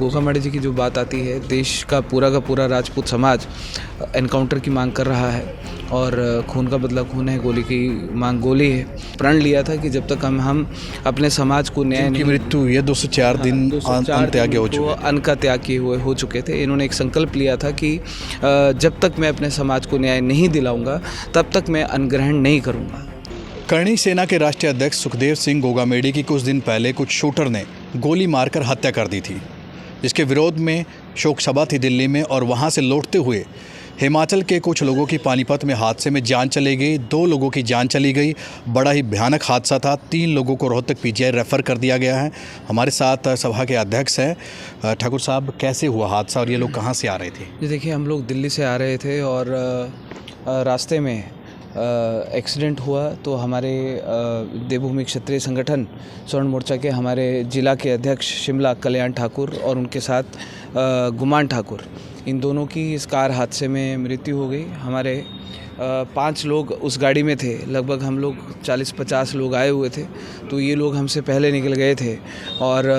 गोगामाड़ी जी की जो बात आती है, देश का पूरा राजपूत समाज एनकाउंटर की मांग कर रहा है और खून का बदला खून है, गोली की मांग गोली है। प्रण लिया था कि जब तक हम अपने समाज को न्याय की मृत्यु हुई है 204 दिन अन्न त्याग हो चुके अन्न का त्याग किए हुए हो चुके थे। इन्होंने एक संकल्प लिया था कि जब तक मैं अपने समाज को न्याय नहीं दिलाऊंगा तब तक मैं अन्न ग्रहण नहीं करूंगा। करणी सेना के राष्ट्रीय अध्यक्ष सुखदेव सिंह गोगामेडी की कुछ दिन पहले कुछ शूटर ने गोली मारकर हत्या कर दी थी, जिसके विरोध में शोक सभा थी दिल्ली में। और वहां से लौटते हुए हिमाचल के कुछ लोगों की पानीपत में हादसे में जान चली गई, 2 लोगों की जान चली गई। बड़ा ही भयानक हादसा था। 3 लोगों को रोहतक पीजीआई रेफ़र कर दिया गया है। हमारे साथ सभा के अध्यक्ष हैं ठाकुर साहब। कैसे हुआ हादसा और ये लोग कहाँ से आ रहे थे? जी देखिए, हम लोग दिल्ली से आ रहे थे और रास्ते में एक्सीडेंट हुआ तो हमारे देवभूमि क्षत्रिय संगठन स्वर्ण मोर्चा के हमारे जिला के अध्यक्ष शिमला कल्याण ठाकुर और उनके साथ गुमान ठाकुर, इन दोनों की इस कार हादसे में मृत्यु हो गई। हमारे 5 लोग उस गाड़ी में थे। लगभग हम लोग 40-50 लोग आए हुए थे, तो ये लोग हमसे पहले निकल गए थे और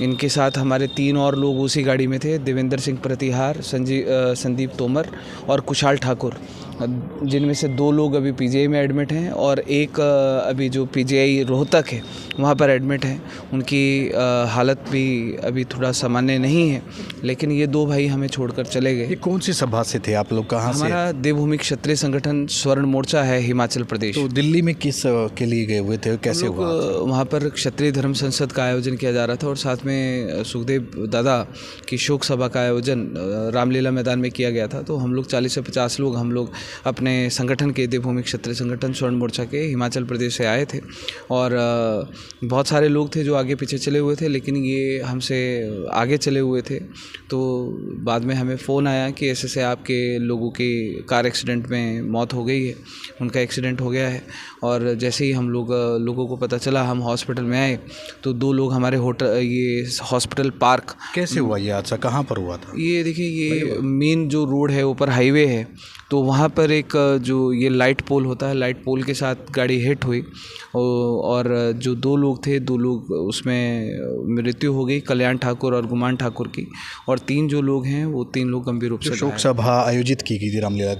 इनके साथ हमारे 3 और लोग उसी गाड़ी में थे, देवेंद्र सिंह प्रतिहार, संदीप तोमर और कुशाल ठाकुर, जिनमें से 2 लोग अभी पीजीआई में एडमिट हैं और एक अभी जो पीजीआई रोहतक है वहाँ पर एडमिट हैं। उनकी हालत भी अभी थोड़ा सामान्य नहीं है, लेकिन ये 2 भाई हमें छोड़कर चले गए। ये कौन सी सभा से थे आप लोग? कहाँ से? हमारा देवभूमि क्षत्रिय संगठन स्वर्ण मोर्चा है, हिमाचल प्रदेश। तो दिल्ली में किस के लिए गए हुए थे? कैसे हुआ? वहाँ पर क्षत्रिय धर्म संसद का आयोजन किया जा रहा था और साथ में सुखदेव दादा की शोक सभा का आयोजन रामलीला मैदान में किया गया था। तो हम लोग 40 से 50 लोग हम लोग अपने संगठन के देवभूमि क्षत्रिय संगठन स्वर्ण मोर्चा के हिमाचल प्रदेश से आए थे और बहुत सारे लोग थे जो आगे पीछे चले हुए थे, लेकिन ये हमसे आगे चले हुए थे। तो बाद में हमें फ़ोन आया कि ऐसे आपके लोगों की कार एक्सीडेंट में मौत हो गई है, उनका एक्सीडेंट हो गया है। और जैसे ही हम लोगों को पता चला, हम हॉस्पिटल में आए तो 2 लोग हमारे ये हॉस्पिटल पार्क। कैसे हुआ ये हादसा? कहाँ पर हुआ था? ये देखिए, ये मेन जो रोड है ऊपर हाईवे है, तो वहाँ पर एक जो ये लाइट पोल होता है, लाइट पोल के साथ गाड़ी हिट हुई और जो 2 लोग थे, 2 लोग उसमें मृत्यु हो गई, कल्याण ठाकुर और गुमान ठाकुर की। और 3 जो लोग हैं वो 3 लोग गंभीर रूप से शोक सभा आयोजित की गई थी रामलीला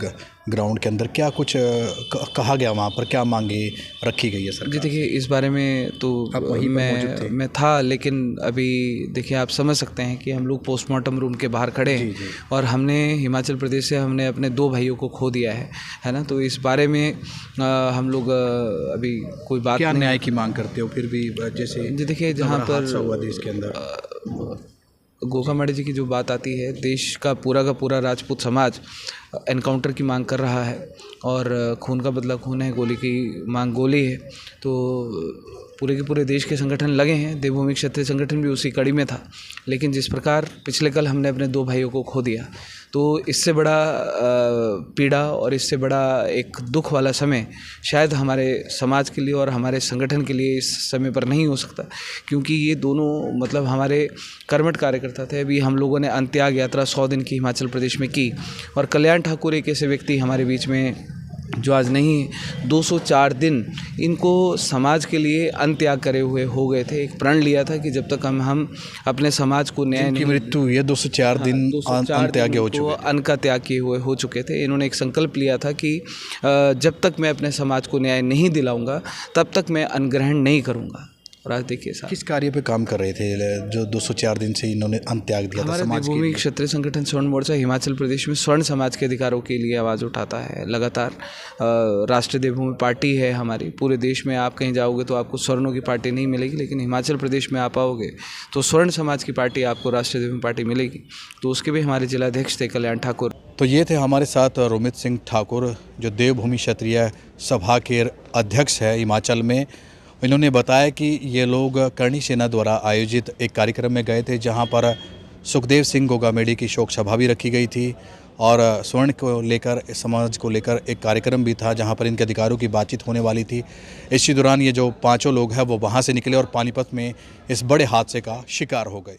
ग्राउंड के अंदर। क्या कुछ कहा गया वहाँ पर? क्या मांगे रखी गई है सरकार? जी देखिए, इस बारे में तो मैं था, लेकिन अभी देखिए आप समझ सकते हैं कि हम लोग पोस्टमार्टम रूम के बाहर खड़े हैं और हमने हिमाचल प्रदेश से हमने अपने 2 भाइयों को खो दिया है ना। तो इस बारे में हम लोग अभी कोई बात क्या न्याय की मांग करते हो? फिर भी जैसे जी देखिए, जहाँ पर हुआ देश के अंदर गोगामाड़ी जी की जो बात आती है, देश का पूरा राजपूत समाज एनकाउंटर की मांग कर रहा है और खून का बदला खून है, गोली की मांग गोली है। तो पूरे के पूरे देश के संगठन लगे हैं, देवभूमि क्षत्रिय संगठन भी उसी कड़ी में था। लेकिन जिस प्रकार पिछले कल हमने अपने 2 भाइयों को खो दिया, तो इससे बड़ा पीड़ा और इससे बड़ा एक दुख वाला समय शायद हमारे समाज के लिए और हमारे संगठन के लिए इस समय पर नहीं हो सकता, क्योंकि ये दोनों मतलब हमारे कर्मठ कार्यकर्ता थे। अभी हम लोगों ने अंत्याग यात्रा 100 दिन की हिमाचल प्रदेश में की और कल्याण ठाकुर एक ऐसे व्यक्ति हमारे बीच में जो आज नहीं, 204 दिन इनको समाज के लिए अन्न त्याग करे हुए हो गए थे। एक प्रण लिया था कि जब तक हम अपने समाज को न्याय की मृत्यु हुई है 204 दिन अन्न त्याग हो चुके, अन्न का त्याग किए हुए हो चुके थे। इन्होंने एक संकल्प लिया था कि जब तक मैं अपने समाज को न्याय नहीं दिलाऊंगा तब तक मैं अन्न ग्रहण नहीं करूंगा। और आज देखिए किस कार्य पे काम कर रहे थे जो 204 दिन से इन्होंने अन्न त्याग दिया था? हमारे देवभूमि क्षत्रिय संगठन स्वर्ण मोर्चा हिमाचल प्रदेश में स्वर्ण समाज के अधिकारों के लिए आवाज़ उठाता है लगातार। राष्ट्रीय देवभूमि पार्टी है हमारी। पूरे देश में आप कहीं जाओगे तो आपको स्वर्णों की पार्टी नहीं मिलेगी, लेकिन हिमाचल प्रदेश में आप आओगे तो स्वर्ण समाज की पार्टी आपको राष्ट्रीय देवभूमि पार्टी मिलेगी। तो उसके भी हमारे जिलाध्यक्ष थे कल्याण ठाकुर। तो ये थे हमारे साथ रोमित सिंह ठाकुर, जो देवभूमि क्षत्रिय सभा के अध्यक्ष है हिमाचल में। इन्होंने बताया कि ये लोग करणी सेना द्वारा आयोजित एक कार्यक्रम में गए थे, जहां पर सुखदेव सिंह गोगामेडी की शोक सभा भी रखी गई थी और स्वर्ण को लेकर, समाज को लेकर एक कार्यक्रम भी था, जहां पर इनके अधिकारों की बातचीत होने वाली थी। इसी दौरान ये जो 5 लोग हैं वो वहां से निकले और पानीपत में इस बड़े हादसे का शिकार हो गए।